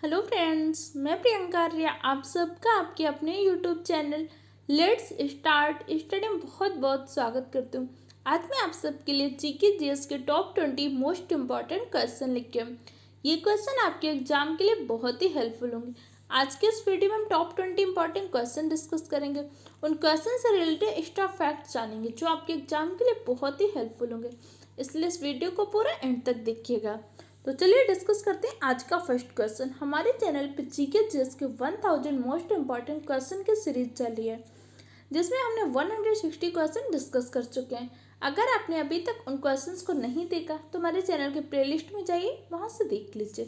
Hello friends, मैं प्रियंका आर्या आप सबका आपके अपने YouTube channel let's start study में बहुत बहुत स्वागत करती हूँ। आज मैं आप सबके लिए जीके जीएस के टॉप 20 मोस्ट इम्पॉर्टेंट क्वेश्चन लिखे हूँ। ये क्वेश्चन आपके एग्जाम के लिए बहुत ही हेल्पफुल होंगे। आज के इस वीडियो में हम टॉप 20 इंपॉर्टेंट क्वेश्चन डिस्कस करेंगे। उन क्वेश्चन से रिलेटेड एक्स्ट्रा फैक्ट जानेंगे जो आपके एग्जाम के लिए बहुत ही हेल्पफुल होंगे, इसलिए इस वीडियो को पूरा एंड तक देखिएगा। तो चलिए डिस्कस करते हैं आज का फर्स्ट क्वेश्चन। हमारे चैनल पे जीके जीएस के 1000 मोस्ट इंपॉर्टेंट क्वेश्चन की सीरीज चल रही है, जिसमें हमने 160 क्वेश्चन डिस्कस कर चुके हैं। अगर आपने अभी तक उन क्वेश्चंस को नहीं देखा तो हमारे चैनल के प्लेलिस्ट में जाइए, वहां से देख लीजिए।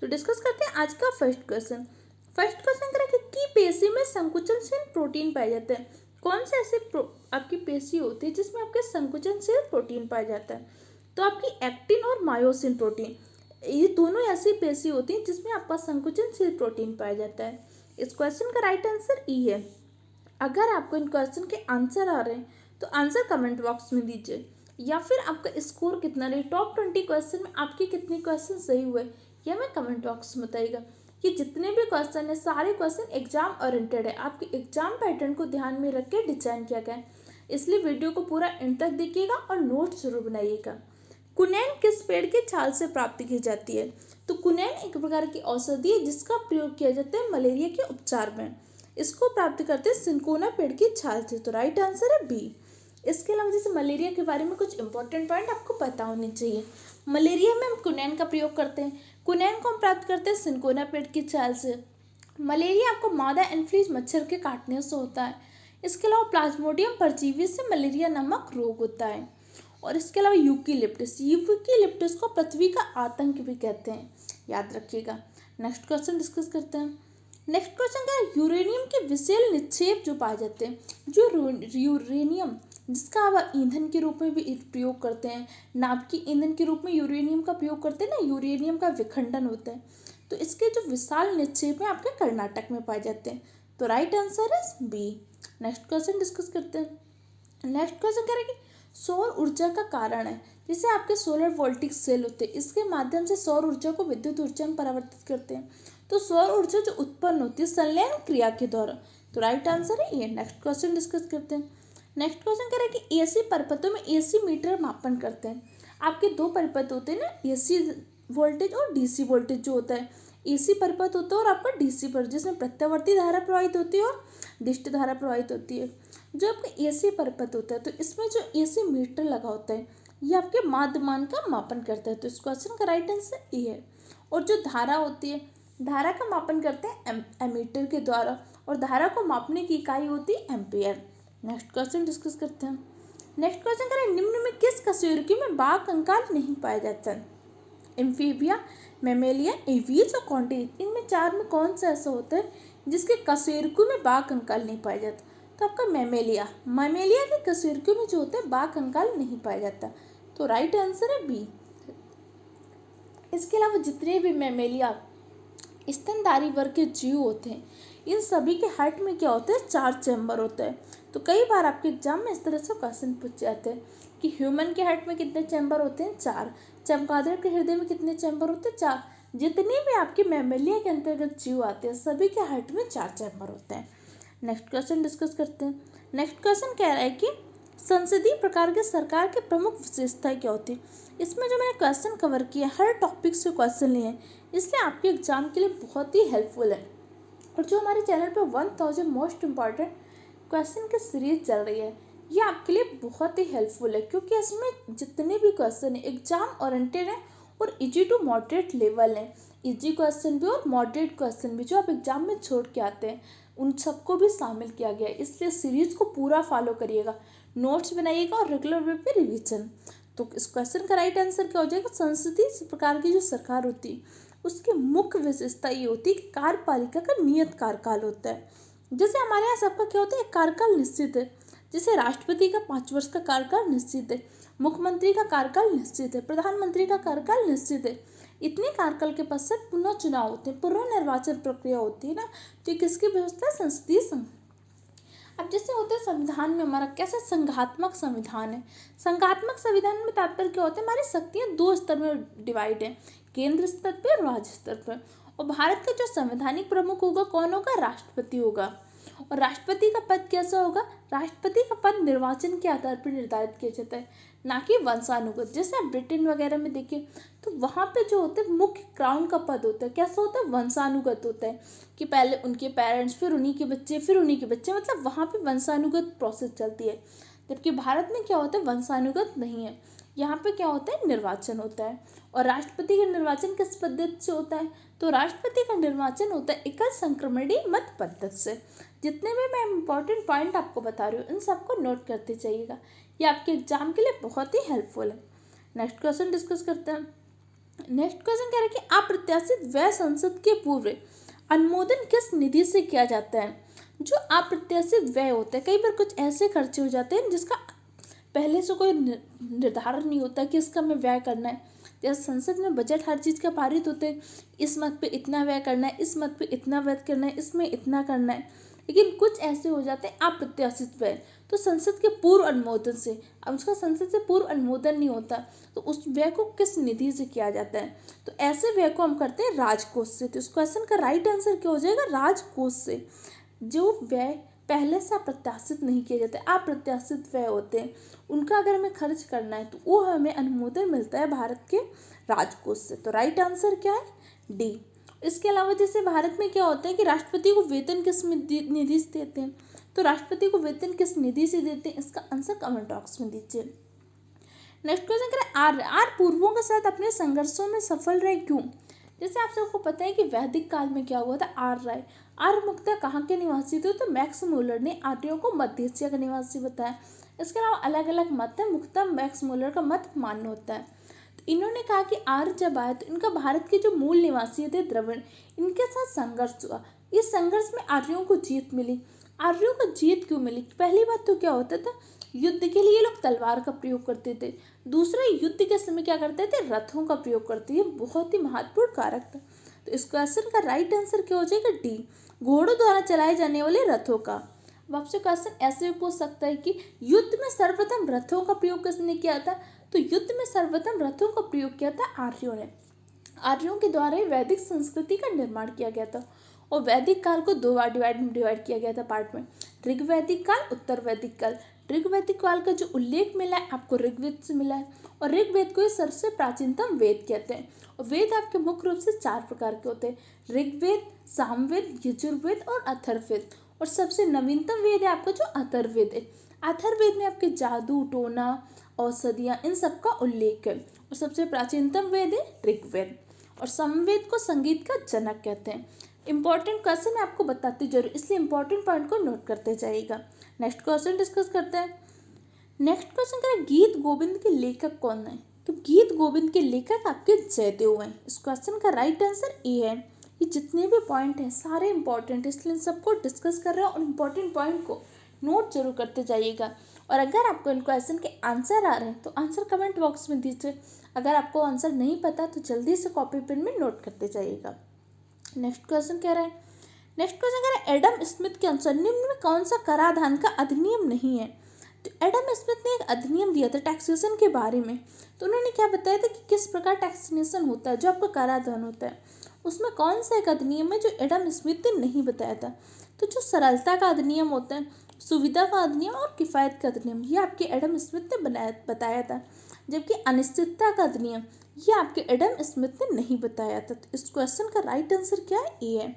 तो डिस्कस करते हैं आज का फर्स्ट क्वेश्चन। फर्स्ट क्वेश्चन करें कि पेशी में संकुचनशील प्रोटीन पाए जाते हैं। कौन से ऐसे आपकी पेशी होती है जिसमें आपके संकुचनशील प्रोटीन पाया जाता है? तो आपकी एक्टिन और मायोसिन प्रोटीन, ये दोनों ऐसी पेशी होती हैं जिसमें आपका संकुचनशील प्रोटीन पाया जाता है। इस क्वेश्चन का राइट आंसर ई है। अगर आपको इन क्वेश्चन के आंसर आ रहे हैं तो आंसर कमेंट बॉक्स में दीजिए, या फिर आपका स्कोर कितना रहे, टॉप 20 क्वेश्चन में आपके कितने क्वेश्चन सही हुए यह मैं कमेंट बॉक्स में बताइएगा। ये जितने भी क्वेश्चन है सारे क्वेश्चन एग्जाम ओरिएंटेड है, आपके एग्जाम पैटर्न को ध्यान में रख के डिजाइन किया गया है, इसलिए वीडियो को पूरा एंड तक देखिएगा और नोट जरूर बनाइएगा। कुनैन किस पेड़ की छाल से प्राप्त की जाती है? तो कुनैन एक प्रकार की औषधि है जिसका प्रयोग किया जाता है मलेरिया के उपचार में। इसको प्राप्त करते हैं सिंकोना पेड़ की छाल से। तो राइट आंसर है बी। इसके अलावा जैसे मलेरिया के बारे में कुछ इंपॉर्टेंट पॉइंट आपको पता होने चाहिए। मलेरिया में हम कुनैन का प्रयोग करते हैं। कुनैन को हम प्राप्त करते हैं सिंकोना पेड़ की छाल से। मलेरिया आपको मादा एनफ्लूएंजा मच्छर के काटने से होता है। इसके अलावा प्लाज्मोडियम परजीवी से मलेरिया नामक रोग होता है। और इसके अलावा यूकेलिप्टस को पृथ्वी का आतंक भी कहते हैं, याद रखिएगा। नेक्स्ट क्वेश्चन डिस्कस करते हैं। नेक्स्ट क्वेश्चन क्या है? यूरेनियम के विशेष निक्षेप जो पाए जाते हैं, जो यूरेनियम जिसका आप ईंधन के रूप में भी प्रयोग करते हैं, नाभिक के ईंधन के रूप में यूरेनियम का प्रयोग करते हैं ना, यूरेनियम का विखंडन होता है। तो इसके जो विशाल निक्षेप हैं आपके कर्नाटक में पाए जाते हैं। तो राइट आंसर है बी। नेक्स्ट क्वेश्चन डिस्कस करते हैं। नेक्स्ट क्वेश्चन करेंगे सौर ऊर्जा का कारण है। जैसे आपके सोलर वोल्टिक सेल होते हैं, इसके माध्यम से सौर ऊर्जा को विद्युत ऊर्जा में परिवर्तित करते हैं। तो सौर ऊर्जा जो उत्पन्न होती है संलयन क्रिया के द्वारा। तो राइट आंसर है ये। नेक्स्ट क्वेश्चन डिस्कस करते हैं। नेक्स्ट क्वेश्चन करें कि एसी परिपथों में एसी मीटर मापन करते हैं। आपके दो परिपथ होते हैं ना, एसी वोल्टेज और डीसी वोल्टेज जो होता है। एसी परिपथ होता है और आपका डीसी पर, जिसमें प्रत्यावर्ती धारा प्रवाहित होती है और दिष्ट धारा प्रवाहित होती है। जो आपका एसी परिपथ होता है तो इसमें जो एसी मीटर लगा होता है ये आपके माध्यमान का मापन करता है। तो इस क्वेश्चन का राइट आंसर ए है। और जो धारा होती है, धारा का मापन करते हैं एमीटर के द्वारा, और धारा को मापने की इकाई होती है एम्पियर। नेक्स्ट क्वेश्चन डिस्कस करते हैं। नेक्स्ट क्वेश्चन करें निम्न में किस कशेरुकी में बाघ कंकाल नहीं पाया जाता है? एम्फीबिया, मेमेलिया, एवियस और कॉन्टिनेज, इनमें चार में कौन सा ऐसा होता है जिसके कशेरुकी में बाघ कंकाल नहीं पाया जाता? तो आपका मेमेलिया के कशेरुकी में जो होता है बाघ कंकाल नहीं पाया जाता। तो राइट आंसर है बी। इसके अलावा जितने भी मेमेलिया स्तनधारी वर्ग के जीव होते हैं, इन सभी के हार्ट में क्या होता है? 4 चैम्बर होता है। तो कई बार आपके एग्जाम में इस तरह से क्वेश्चन पूछ जाते हैं कि ह्यूमन के हार्ट में कितने चैम्बर होते हैं? 4। चमगादड़ के हृदय में कितने चैम्बर होते हैं? 4। जितने भी आपके मेमेलिया के अंतर्गत जीव आते हैं सभी के हार्ट में 4 चैम्बर होते हैं। नेक्स्ट क्वेश्चन डिस्कस करते हैं। नेक्स्ट क्वेश्चन कह रहा है कि संसदीय प्रकार के सरकार के प्रमुख विशेषताएं क्या होती है? इसमें जो मैंने क्वेश्चन कवर किया हर टॉपिक से क्वेश्चन लिए हैं, इसलिए आपके एग्जाम के लिए बहुत ही हेल्पफुल है। और जो हमारे चैनल पे 1000 मोस्ट इम्पॉर्टेंट क्वेश्चन की सीरीज चल रही है ये आपके लिए बहुत ही हेल्पफुल है, क्योंकि इसमें जितने भी क्वेश्चन है एग्जाम ओरिएंटेड है और इजी टू मॉडरेट लेवल है। इजी क्वेश्चन भी और मॉडरेट क्वेश्चन भी जो आप एग्जाम में छोड़ के आते हैं उन सबको भी शामिल किया गया है, इसलिए सीरीज को पूरा फॉलो करिएगा, नोट्स बनाइएगा और रेगुलर वे पे रिविजन। तो इस क्वेश्चन का राइट आंसर क्या हो जाएगा? संसदीय प्रकार की जो सरकार होती है उसकी मुख्य विशेषता ये होती है कि कार्यपालिका का नियत कार्यकाल होता है। जैसे हमारे यहाँ सबका क्या होता है? एक कार्यकाल निश्चित है। जैसे राष्ट्रपति का 5 वर्ष का कार्यकाल निश्चित है, मुख्यमंत्री का कार्यकाल निश्चित है, प्रधानमंत्री का कार्यकाल निश्चित है। इतने कार्यकाल के पश्चात पुनः चुनाव होते हैं, पुनर्निर्वाचन प्रक्रिया होती है ना। तो ये किसकी व्यवस्था है? संसदीय संघ। अब जैसे होता है संविधान में हमारा कैसे संघात्मक संविधान है। संघात्मक संविधान में तात्पर्य क्या होता है? हमारी शक्तियाँ 2 स्तर में डिवाइड है, केंद्र स्तर पे और राज्य स्तर पर। और भारत का जो संवैधानिक प्रमुख होगा कौन होगा, राष्ट्रपति होगा। और राष्ट्रपति का पद कैसा होगा, राष्ट्रपति का पद निर्वाचन के आधार पर निर्धारित किया जाता है, ना कि वंशानुगत। जैसे आप ब्रिटेन वगैरह में देखें तो वहाँ पे जो होता है मुख्य क्राउन का पद होता है, कैसा होता है, वंशानुगत होता है कि पहले उनके पेरेंट्स, फिर उन्हीं के बच्चे, फिर उन्हीं के बच्चे, मतलब वहाँ पे वंशानुगत प्रोसेस चलती है। जबकि भारत में क्या होता है, वंशानुगत नहीं है, यहाँ पे क्या होता है, निर्वाचन होता है। और राष्ट्रपति का निर्वाचन किस पद्धति से होता है, तो राष्ट्रपति का निर्वाचन होता है एकल संक्रमणीय मत पद्धति से। जितने भी मैं इंपॉर्टेंट पॉइंट आपको बता रही हूँ इन सबको नोट करते जाइएगा, ये आपके एग्जाम के लिए बहुत ही हेल्पफुल है। नेक्स्ट क्वेश्चन डिस्कस करते हैं। नेक्स्ट क्वेश्चन कह रहे हैं कि अप्रत्याशित व्यय संसद के पूर्व अनुमोदन किस निधि से किया जाता है। जो अप्रत्याशित व्यय होता है, कई बार कुछ ऐसे खर्चे हो जाते हैं जिसका पहले से कोई निर्धारण नहीं होता कि इसका हमें व्यय करना है। जैसे संसद में बजट हर चीज़ का पारित होते हैं, इस मत पे इतना व्यय करना है, इस मत पे इतना व्यय करना है, इसमें इतना करना है, लेकिन कुछ ऐसे हो जाते हैं अप्रत्याशित व्यय, तो संसद के पूर्व अनुमोदन से, अब उसका संसद से पूर्व अनुमोदन नहीं होता तो उस व्यय को किस निधि से किया जाता है, तो ऐसे व्यय को हम करते हैं राजकोष से। तो इस क्वेश्चन का राइट आंसर क्या हो जाएगा, राजकोष से। जो व्यय पहले से अप्रत्याशित नहीं किए जाते, अप्रत्याशित व्यय होते हैं, उनका अगर हमें खर्च करना है तो वो हमें अनुमोदन मिलता है भारत के राजकोष से। तो राइट आंसर क्या है, डी। इसके अलावा जैसे भारत में क्या होता है कि राष्ट्रपति को वेतन किस निधि से देते हैं, तो राष्ट्रपति को वेतन किस निधि से देते हैं, इसका आंसर कमेंट बॉक्स में दीजिए। नेक्स्ट क्वेश्चन करें, आर्य पूर्वों के साथ अपने संघर्षों में सफल रहे क्यों। जैसे आप सबको पता है कि वैदिक काल में क्या हुआ था, आर्य मुख्यतः कहाँ के निवासी थे, तो मैक्स मूलर ने आर्यों को मध्य एशिया का निवासी बताया। इसके अलावा अलग अलग मत है, मुख्यतः मैक्स मूलर का मत मान्य होता है। तो इन्होंने कहा कि आर्य जब आए तो इनका भारत के जो मूल निवासी थे द्रविड़, इनके साथ संघर्ष हुआ। इस संघर्ष में आर्यों को जीत मिली। आर्यों को जीत क्यों मिली, पहली बात तो क्या होता था, युद्ध के लिए लोग तलवार का प्रयोग करते थे। दूसरा, युद्ध के समय क्या करते थे, रथों का प्रयोग करते। ये बहुत ही महत्वपूर्ण कारक था। तो इस क्वेश्चन का राइट आंसर क्या हो जाएगा, डी, घोड़ों द्वारा चलाए जाने वाले रथों का। अब आपसे क्वेश्चन ऐसे भी पूछ सकता है कि युद्ध में सर्वप्रथम रथों का प्रयोग किसने किया था, तो युद्ध में सर्वप्रथम रथों का प्रयोग किया था आर्यों ने। आर्यों के द्वारा ही वैदिक संस्कृति का निर्माण किया गया था। और वैदिक काल को दो बार डिवाइड किया गया था पार्ट में, ऋग्वैदिक काल, उत्तर वैदिक काल। ऋग्वैदिक काल का जो उल्लेख मिला है आपको ऋग्वेद से मिला है, और ऋग्वेद को ही सबसे प्राचीनतम वेद कहते हैं। और वेद आपके मुख्य रूप से 4 प्रकार के होते हैं, ऋग्वेद, सामवेद, यजुर्वेद और अथर्ववेद। और सबसे नवीनतम वेद है आपका जो अथर्ववेद है। अथर्ववेद में आपके जादू, टोना, औषधियाँ, इन सब का उल्लेख है। और सबसे प्राचीनतम वेद है ऋग्वेद। और सामवेद को संगीत का जनक कहते हैं। इंपॉर्टेंट क्वेश्चन मैं आपको बताती जरूर, इसलिए इंपॉर्टेंट पॉइंट को नोट करते जाइएगा। नेक्स्ट क्वेश्चन डिस्कस करते हैं। नेक्स्ट क्वेश्चन करें, गीत गोविंद के लेखक कौन है, तो गीत गोविंद के लेखक आपके जयदेव हैं। इस क्वेश्चन का राइट आंसर ए है। ये जितने भी पॉइंट हैं सारे इंपॉर्टेंट, इसलिए सबको डिस्कस कर रहे हैं और इंपॉर्टेंट पॉइंट को नोट जरूर करते जाइएगा। और अगर आपको इन क्वेश्चन के आंसर आ रहे हैं तो आंसर कमेंट बॉक्स में दीजिए। अगर आपको आंसर नहीं पता तो जल्दी से कॉपी पेन में नोट करते जाइएगा। नेक्स्ट क्वेश्चन कह रहा है, नेक्स्ट क्वेश्चन कह रहा है, एडम स्मिथ के अनुसार निम्न में कौन सा कराधान का अधिनियम नहीं है। तो एडम स्मिथ ने एक अधिनियम दिया था टैक्सेशन के बारे में। तो उन्होंने क्या बताया था कि किस प्रकार टैक्सेशन होता है, जो आपका कराधान होता है, उसमें कौन सा एक अधिनियम है जो एडम स्मिथ ने नहीं बताया था। तो जो सरलता का अधिनियम होता है, सुविधा का अधिनियम और किफ़ायत का अधिनियम, ये आपके एडम स्मिथ ने बताया था। जबकि अनिश्चितता का अधिनियम ये आपके एडम स्मिथ ने नहीं बताया था। तो इस क्वेश्चन का राइट आंसर क्या है, ए है।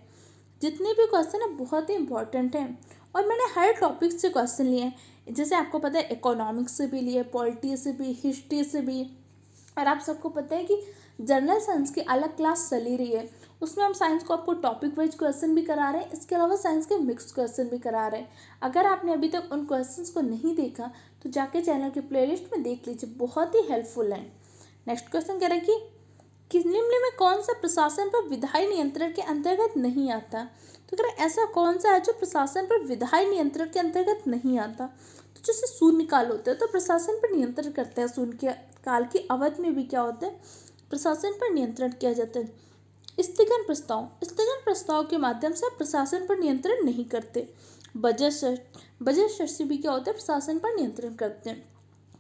जितने भी क्वेश्चन है बहुत ही इंपॉर्टेंट हैं और मैंने हर टॉपिक से क्वेश्चन लिए हैं। जैसे आपको पता है इकोनॉमिक्स से भी लिए, पॉलिटी से भी, हिस्ट्री से भी, और आप सबको पता है कि जनरल साइंस की अलग क्लास चली रही है, उसमें हम साइंस को आपको टॉपिक वाइज क्वेश्चन भी करा रहे हैं, इसके अलावा साइंस के मिक्स क्वेश्चन भी करा रहे हैं। अगर आपने अभी तक उन क्वेश्चंस को नहीं देखा तो जाके चैनल के प्लेलिस्ट में देख लीजिए, बहुत ही हेल्पफुल है। नेक्स्ट क्वेश्चन कह रहे हैं कि निम्न में कौन सा प्रशासन पर विधायी नियंत्रण के अंतर्गत नहीं आता। तो कह रहे ऐसा कौन सा है जो प्रशासन पर विधायी नियंत्रण के अंतर्गत नहीं आता। तो जैसे शून्यकाल होता है तो प्रशासन पर नियंत्रण करता है, शून्य काल की अवधि में भी क्या होता है, प्रशासन पर नियंत्रण किया जाता है। स्थगन प्रस्ताव के माध्यम से प्रशासन पर नियंत्रण नहीं करते। बजट से भी क्या होता है, प्रशासन पर नियंत्रण करते हैं।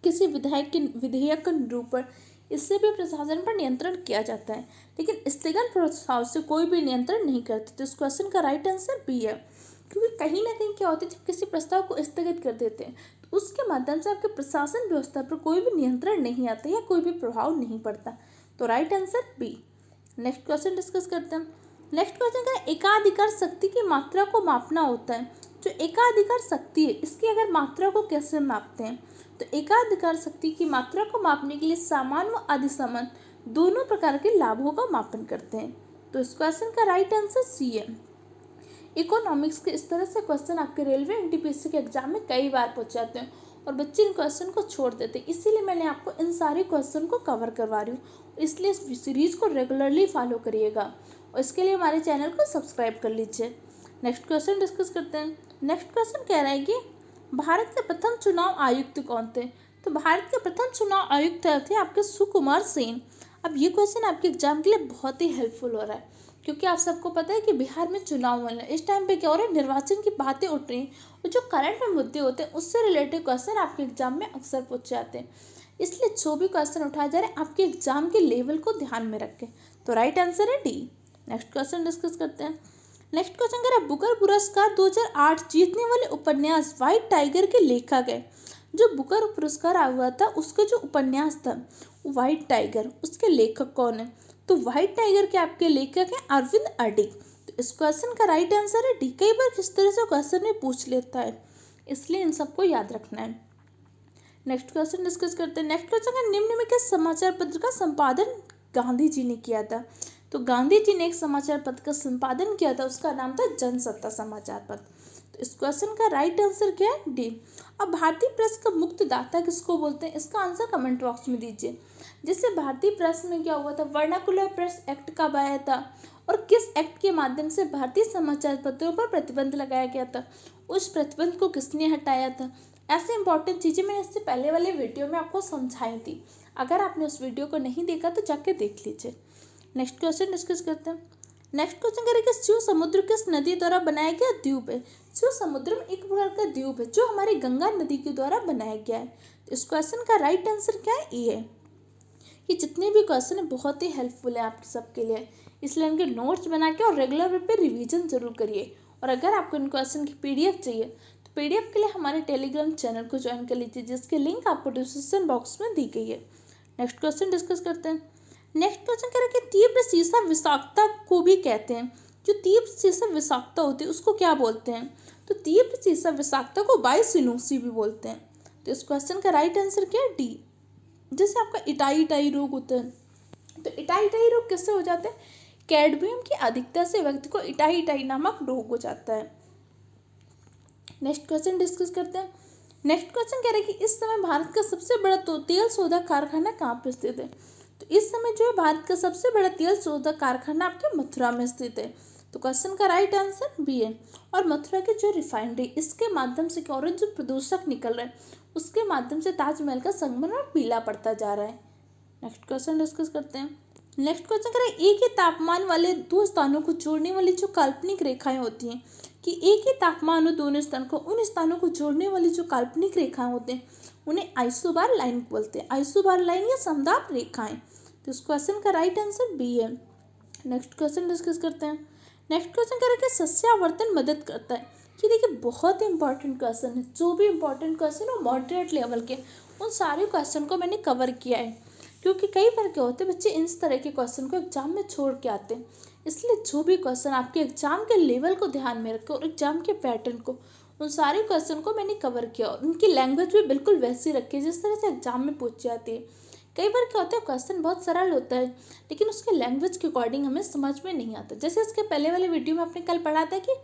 किसी विधेयक के निरूपण इससे भी प्रशासन पर नियंत्रण किया जाता है, लेकिन स्थगन प्रस्ताव से कोई भी नियंत्रण नहीं करते। तो इस क्वेश्चन का राइट आंसर बी है, क्योंकि कहीं ना कहीं क्या होता है, जब किसी प्रस्ताव को स्थगित कर देते हैं तो उसके माध्यम से आपके प्रशासन व्यवस्था पर कोई भी नियंत्रण नहीं आता या कोई भी प्रभाव नहीं पड़ता। तो right answer B. Next question discuss करते हैं। नेक्स्ट क्वेश्चन का एकाधिकार शक्ति की मात्रा को मापना होता है। जो एकाधिकार शक्ति है इसकी अगर मात्रा को कैसे मापते हैं, तो एकाधिकार शक्ति की मात्रा को मापने के लिए सामान्य व अधिसामान्य दोनों प्रकार के लाभों का मापन करते हैं। तो इस क्वेश्चन का राइट आंसर सी है। इकोनॉमिक्स के इस तरह से क्वेश्चन आपके रेलवे एनटीपीसी के एग्जाम में कई बार पूछ जाते हैं और बच्चे इन क्वेश्चन को छोड़ देते हैं, इसीलिए मैंने आपको इन सारे क्वेश्चन को कवर करवा रही हूँ। इसलिए इस सीरीज को रेगुलरली फॉलो करिएगा और इसके लिए हमारे चैनल को सब्सक्राइब कर लीजिए। नेक्स्ट क्वेश्चन डिस्कस करते हैं। नेक्स्ट क्वेश्चन कह रहा है कि भारत के प्रथम चुनाव आयुक्त कौन थे। तो भारत के प्रथम चुनाव आयुक्त थे आपके सुकुमार सेन। अब ये क्वेश्चन आपके एग्जाम के लिए बहुत ही हेल्पफुल हो रहा है, क्योंकि आप सबको पता है कि बिहार में चुनाव होना है। इस टाइम पे क्या हो रहा है, निर्वाचन की बातें उठ रही हैं और जो करंट में मुद्दे होते हैं उससे रिलेटेड क्वेश्चन आपके एग्जाम में अक्सर पूछे जाते हैं। इसलिए जो भी क्वेश्चन उठाया जा रहा है आपके एग्जाम के लेवल को ध्यान में रखें। तो राइट आंसर है डी। नेक्स्ट क्वेश्चन डिस्कस करते हैं। नेक्स्ट क्वेश्चन कह रहा है बुकर पुरस्कार 2008 जीतने वाले उपन्यास व्हाइट टाइगर के लेखक है। जो बुकर पुरस्कार आया हुआ था उसका जो उपन्यास था व्हाइट टाइगर, उसके लेखक कौन है। तो व्हाइट टाइगर के आपके लेखक हैं अरविंद अडिग। तो इस क्वेश्चन का राइट आंसर है डी। कई बार किस तरह से क्वेश्चन में पूछ लेता है, इसलिए इन सबको याद रखना है। नेक्स्ट क्वेश्चन डिस्कस करते हैं। नेक्स्ट क्वेश्चन का निम्न में किस समाचार पत्र का संपादन गांधी जी ने किया था। तो गांधी जी ने एक समाचार पत्र का संपादन किया था, उसका नाम था जनसत्ता समाचार पत्र। तो इस क्वेश्चन का राइट आंसर क्या है, डी। अब भारतीय प्रेस का मुक्तदाता किसको बोलते हैं, इसका आंसर कमेंट बॉक्स में दीजिए। जैसे भारतीय प्रेस में क्या हुआ था, वर्नाकुलर प्रेस एक्ट कब आया था और किस एक्ट के माध्यम से भारतीय समाचार पत्रों पर प्रतिबंध लगाया गया था, उस प्रतिबंध को किसने हटाया था। ऐसे इंपॉर्टेंट चीज़ें मैंने इससे पहले वाले वीडियो में आपको समझाई थी। अगर आपने उस वीडियो को नहीं देखा तो जाके देख लीजिए। नेक्स्ट क्वेश्चन डिस्कस करते हैं। नेक्स्ट क्वेश्चन करेंगे शिव समुद्र किस नदी द्वारा बनाया गया द्वीप है। शिव समुद्र में एक प्रकार का द्वीप है जो हमारी गंगा नदी के द्वारा बनाया गया है। तो इस क्वेश्चन का राइट आंसर क्या है, ए है। ये जितने भी क्वेश्चन है बहुत ही हेल्पफुल है आप सबके लिए, इसलिए इनके नोट्स बना के और रेगुलर वे पे रिवीजन जरूर करिए। और अगर आपको इन क्वेश्चन की पीडीएफ चाहिए तो पीडीएफ के लिए हमारे टेलीग्राम चैनल को ज्वाइन कर लीजिए, जिसकी लिंक आपको डिस्क्रिप्शन बॉक्स में दी गई है। नेक्स्ट क्वेश्चन डिस्कस करते हैं। नेक्स्ट क्वेश्चन कह रहे हैं कि तीव्र सीसा विषाक्तता को भी कहते हैं। जो तीव्र सीसा विषाक्तता होती है उसको क्या बोलते हैं। तो तीव्र सीसा विषाक्तता को बाइसिनोसी भी बोलते हैं। तो इस क्वेश्चन का राइट आंसर क्या है, डी। जैसे आपका इटाई रोग होता है, तो इटाई रोग किससे हो जाता है, कैडमियम की अधिकता से व्यक्ति को इटाई नामक रोग हो जाता है। नेक्स्ट क्वेश्चन डिस्कस करते हैं। नेक्स्ट क्वेश्चन कह रहे हैं कि इस समय भारत का सबसे बड़ा तेल शोधक कारखाना कहाँ पर स्थित है। तो इस समय जो है भारत का सबसे बड़ा तेल शोधक कारखाना आपके मथुरा में स्थित है। तो क्वेश्चन का राइट आंसर बी है। और मथुरा की जो रिफाइनरी, इसके माध्यम से क्या हो रहा है, जो प्रदूषक निकल रहा है उसके माध्यम से ताजमहल का संगमरमर पीला पड़ता जा रहा है। नेक्स्ट क्वेश्चन डिस्कस करते हैं। नेक्स्ट क्वेश्चन करें एक ही तापमान वाले दो स्थानों को जोड़ने वाली जो काल्पनिक रेखाएं होती हैं, कि एक ही तापमान हो दोनों स्थानों को, उन स्थानों को जोड़ने वाली जो काल्पनिक रेखाएं होते हैं उन्हें आइसोबार लाइन बोलते हैं। आइसोबार लाइन या समदाब रेखाएं। तो इस क्वेश्चन का राइट आंसर बी है। नेक्स्ट क्वेश्चन डिस्कस करते हैं। नेक्स्ट क्वेश्चन कह रहे हैं कि सस्यावर्तन मदद करता है। ये देखिए बहुत ही इंपॉर्टेंट क्वेश्चन है। जो भी इंपॉर्टेंट क्वेश्चन हो मॉडरेट लेवल के, उन सारे क्वेश्चन को मैंने कवर किया है, क्योंकि कई बार क्या होते हैं बच्चे इस तरह के क्वेश्चन को एग्जाम में छोड़ के आते हैं। इसलिए जो भी क्वेश्चन आपके एग्जाम के लेवल को ध्यान में रखें और एग्जाम के पैटर्न को, उन सारे क्वेश्चन को मैंने कवर किया और उनकी लैंग्वेज भी बिल्कुल वैसी रखी है जिस तरह से एग्जाम में पूछी जाती है। कई बार क्या होता है क्वेश्चन बहुत सरल होता है लेकिन उसके लैंग्वेज के अकॉर्डिंग हमें समझ में नहीं आता। जैसे इसके पहले वाले वीडियो में आपने कल पढ़ा था कि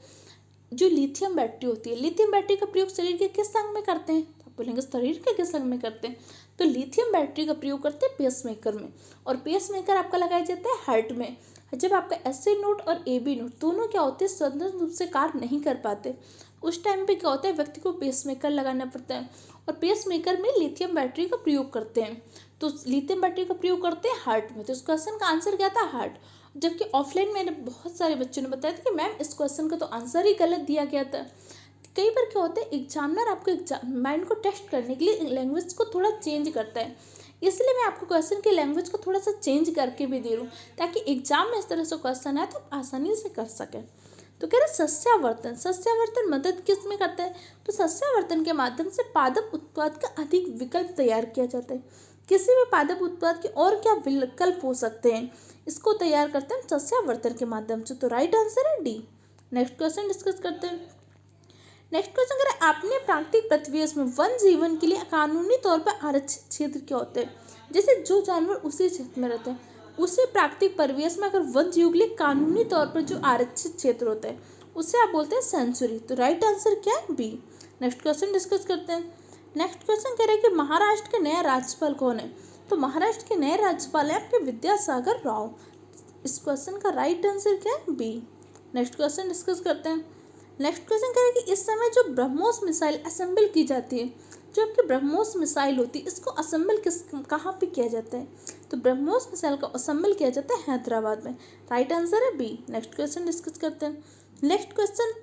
जो लिथियम बैटरी होती है, लिथियम बैटरी का प्रयोग शरीर के किस अंग में करते हैं, तो आप बोलेंगे शरीर के किस अंग में करते हैं, तो लिथियम बैटरी का प्रयोग करते हैं पेसमेकर में। और पेसमेकर आपका लगाया जाता है हार्ट में। जब आपका एसए नोड और एबी नोड दोनों क्या होते हैं स्वतंत्र रूप से कार्य नहीं कर पाते, उस टाइम पे क्या होता है व्यक्ति को पेसमेकर लगाना पड़ता है और पेसमेकर में लिथियम बैटरी का प्रयोग करते हैं। तो लिथियम बैटरी का प्रयोग करते हैं हार्ट में। तो इस क्वेश्चन का आंसर क्या था, हार्ट। जबकि ऑफलाइन में बहुत सारे बच्चों ने बताया था कि मैम इस क्वेश्चन का तो आंसर ही गलत दिया गया था। कई बार क्या होता है एग्जामिनर आपको माइंड को टेस्ट करने के लिए लैंग्वेज को थोड़ा चेंज करता है। इसलिए मैं आपको क्वेश्चन की लैंग्वेज को थोड़ा सा चेंज करके भी दे रही हूँ, ताकि एग्जाम में इस तरह से क्वेश्चन आए तो आप आसानी से कर सकें। तो कह रहे सस्यावर्तन, सस्यावर्तन मदद किस में करता है? तो सस्यावर्तन के माध्यम से पादप उत्पाद का अधिक विकल्प तैयार किया जाता है। किसी भी पादप उत्पाद के और क्या विकल्प हो सकते हैं, इसको तैयार करते हैं सस्यावर्तन के माध्यम से। तो राइट आंसर है डी। नेक्स्ट क्वेश्चन डिस्कस करते हैं। नेक्स्ट क्वेश्चन करें, अपने प्राकृतिक परिवेश में वन जीवन के लिए कानूनी तौर पर आरक्षित क्षेत्र क्या होते हैं? जैसे जो जानवर उसी क्षेत्र में रहते हैं, उसी प्राकृतिक परिवेश में अगर वन जीव के लिए कानूनी तौर पर जो आरक्षित क्षेत्र होता है उसे आप बोलते हैं सेंचुरी। तो राइट आंसर क्या है? बी। नेक्स्ट क्वेश्चन डिस्कस करते हैं। नेक्स्ट क्वेश्चन कह रहे हैं कि महाराष्ट्र के नए राज्यपाल कौन है? तो महाराष्ट्र के नए राज्यपाल है आपके विद्यासागर राव। इस क्वेश्चन का राइट आंसर क्या है? बी। नेक्स्ट क्वेश्चन डिस्कस करते हैं। नेक्स्ट क्वेश्चन कह रहे हैं कि इस समय जो ब्रह्मोस मिसाइल असेंबल की जाती है, जो आपकी ब्रह्मोस मिसाइल होती है, इसको असेंबल कहाँ पे किया जाता है? तो ब्रह्मोस मिसाइल को असेंबल किया जाता है हैदराबाद में। राइट आंसर है बी। नेक्स्ट क्वेश्चन डिस्कस करते हैं। नेक्स्ट क्वेश्चन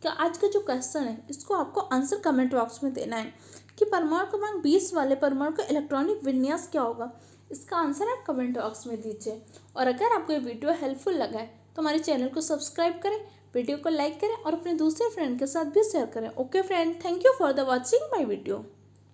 का आज का जो क्वेश्चन है इसको आपको आंसर कमेंट बॉक्स में देना है कि परमाणु क्रमांक 20 वाले परमाणु का इलेक्ट्रॉनिक विन्यास क्या होगा। इसका आंसर आप कमेंट बॉक्स में दीजिए। और अगर आपको ये वीडियो हेल्पफुल लगा है तो हमारे चैनल को सब्सक्राइब करें, वीडियो को लाइक करें और अपने दूसरे फ्रेंड के साथ भी शेयर करें। Okay friend, thank you for the watching my video.